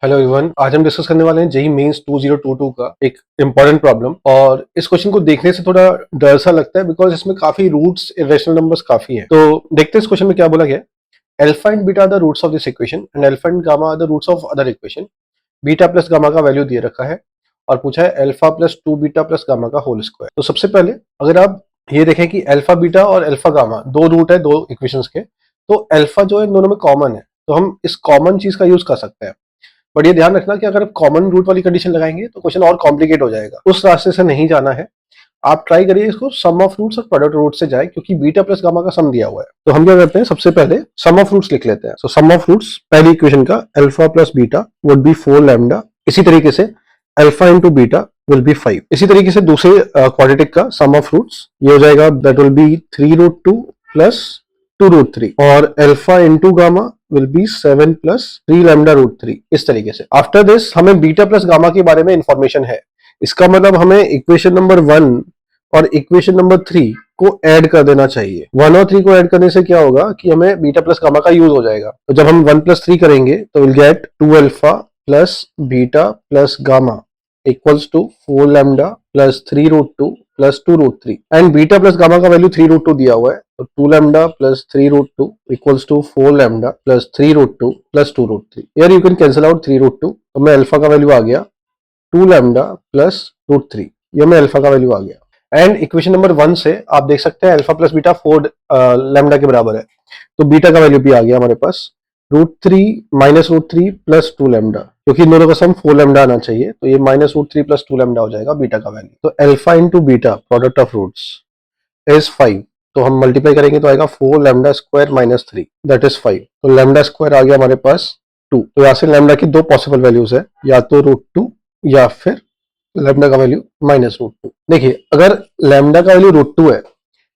Hello everyone, आज हम discuss करने वाले हैं जेईई मेंस 2022 का एक इम्पॉर्टेंट प्रॉब्लम। और इस क्वेश्चन को देखने से थोड़ा डर सा लगता है बिकॉज इसमें काफी रूट्स, इरेशनल नंबर्स काफी हैं। तो देखते हैं इस क्वेश्चन में क्या बोला गया है। Alpha and beta are the roots of this equation and alpha and gamma are the roots of other equation. Beta plus gamma का वैल्यू दिए रखा है और पूछा है alpha plus 2 beta plus gamma का होल स्क्वायर। तो सबसे पहले अगर आप ये देखें कि अल्फा बीटा और अल्फा गामा दो रूट है दो इक्वेशंस के, तो अल्फा जो है इन दोनों में कॉमन है, तो हम इस कॉमन चीज का यूज कर सकते हैं। बट ये ध्यान रखना कि अगर आप कॉमन रूट वाली कंडीशन लगाएंगे तो क्वेश्चन और कॉम्प्लिकेट हो जाएगा। उस रास्ते से नहीं जाना है। आप ट्राई करिए इसको सम ऑफ रूट्स और प्रोडक्ट रूट से जाए, क्योंकि बीटा प्लस गामा का सम दिया हुआ है। तो हम क्या करते हैं, सबसे पहले सम ऑफ रूट्स लिख लेते हैं। सो सम ऑफ रूट्स पहली इक्वेशन का alpha plus beta would be 4 lambda. इसी तरीके से alpha into beta will be 5। इसी तरीके से दूसरे क्वाड्रेटिक का सम ऑफ रूट्स ये हो जाएगा, दैट विल बी 3√2 प्लस 2√3 और alpha into gamma will be 7 plus 3 lambda root 3। इस तरीके से आफ्टर दिस हमें बीटा प्लस गामा के बारे में इंफॉर्मेशन है। इसका मतलब हमें इक्वेशन नंबर 1 और इक्वेशन नंबर 3 को ऐड कर देना चाहिए। 1 और 3 को ऐड करने से क्या होगा कि हमें बीटा प्लस गामा का यूज हो जाएगा। तो जब हम 1 प्लस 3 करेंगे तो will get 2 alpha plus beta plus gamma equals to 4 lambda plus 3√2 plus 2√3 and beta plus gamma का वैल्यू 3√2 दिया हुआ है। तो 2 lambda plus 3√2 equals to 4 lambda plus 3√2 plus 2√3। यार यू कैन कैंसिल आउट 3√2, तो मैं अल्फा का वैल्यू आ गया 2 लैम्डा प्लस √3। ये में अल्फा का वैल्यू आ गया। एंड इक्वेशन नंबर 1 से आप देख सकते हैं अल्फा प्लस बीटा 4 लैम्डा के बराबर है, तो बीटा का वैल्यू भी आ गया हमारे पास √3 माइनस √3 प्लस 2 लैम्डा, क्योंकि इन दोनों का सम 4 लैम्डा आना चाहिए, तो ये माइनस √3 प्लस 2 लैम्डा हो जाएगा बीटा का वैल्यू। तो alpha into beta product of roots is 5। तो हम मल्टीप्लाई करेंगे तो आएगा 4 lambda square minus 3 that is 5। तो लैम्डा स्क्वायर आ गया हमारे पास 2। तो यहाँ से लैम्डा की दो पॉसिबल वैल्यूज है, या तो √2 या फिर लैम्डा का वैल्यू माइनस √2। देखिए अगर लैम्डा का वैल्यू √2 है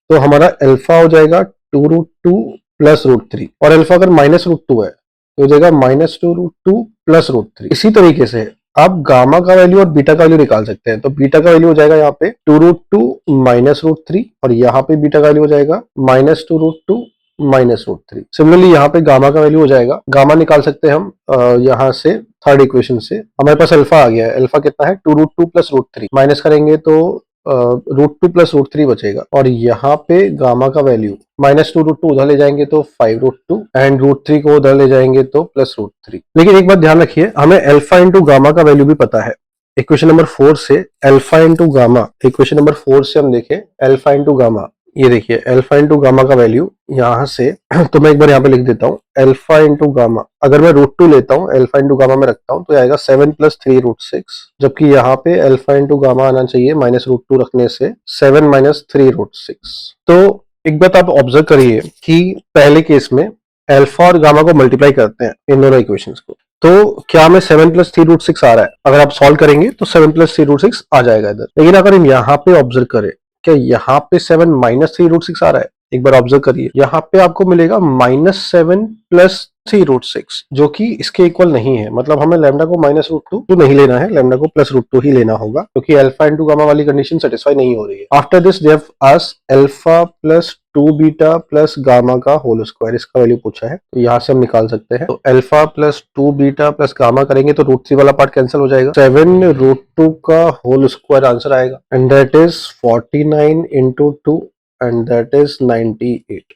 तो हमारा अल्फा हो जाएगा 2√2 प्लस √3 और अल्फा अगर माइनस √2 है तो हो जाएगा माइनस 2√2 प्लस √3। इसी तरीके से आप गामा का वैल्यू और बीटा का वैल्यू निकाल सकते हैं। तो बीटा का वैल्यू हो जाएगा यहाँ पे 2√2 माइनस √3 और यहाँ पे बीटा का वैल्यू हो जाएगा माइनस 2√2 माइनस √3। सिमिलरली यहाँ पे गामा का वैल्यू हो जाएगा, गामा निकाल सकते हैं हम यहाँ से थर्ड इक्वेशन से। हमारे पास अल्फा आ गया है, अल्फा कितना है 2√2 प्लस √3, माइनस करेंगे तो √2 प्लस √3 बचेगा और यहाँ पे गामा का वैल्यू माइनस 2√2 उधर ले जाएंगे तो 5√2 एंड √3 को उधर ले जाएंगे तो प्लस √3। लेकिन एक बात ध्यान रखिए, हमें अल्फा इंटू गामा का वैल्यू भी पता है। इक्वेशन नंबर 4 से alpha into gamma, equation number 4 से हम देखें अल्फा इंटू गामा, ये देखिए अल्फा इंटू गामा का वैल्यू यहाँ से तो मैं एक बार यहाँ पे लिख देता हूँ अल्फा इंटू गामा। अगर मैं √2 लेता हूँ अल्फा इंटू गामा में रखता हूँ तो आएगा 7 प्लस 3√6, जबकि यहाँ पे अल्फा इंटू गामा आना चाहिए माइनस √2 रखने से 7 माइनस 3√6। तो एक बात आप ऑब्जर्व करिए कि पहले केस में अल्फा और गामा को मल्टीप्लाई करते हैं इन दोनों इक्वेशंस को, तो क्या हमें 7 प्लस 3√6 आ रहा है? अगर आप सॉल्व करेंगे तो 7 प्लस 3√6 आ जाएगा इधर। लेकिन अगर हम यहाँ पे ऑब्जर्व करें, क्या यहाँ पे 7 माइनस 3√6 आ रहा है? एक बार ऑब्जर्व करिए, यहाँ पे आपको मिलेगा -7 प्लस 3√6, जो कि इसके इक्वल नहीं है। मतलब हमें लैम्डा को माइनस √2 नहीं लेना है, लैम्डा को प्लस √2 ही लेना होगा, क्योंकि अल्फा इंटू गामा वाली कंडीशन सेटिस्फाई नहीं हो रही है। After this they have asked alpha plus 2 beta plus gamma का होल स्क्वायर, इसका वैल्यू पूछा है, तो यहाँ से हम निकाल सकते हैं। तो alpha plus 2 beta plus gamma करेंगे तो √3 वाला पार्ट कैंसिल हो जाएगा, 7√2 का होल स्क्वायर आंसर आएगा and that is 49 into 2 and that is 98।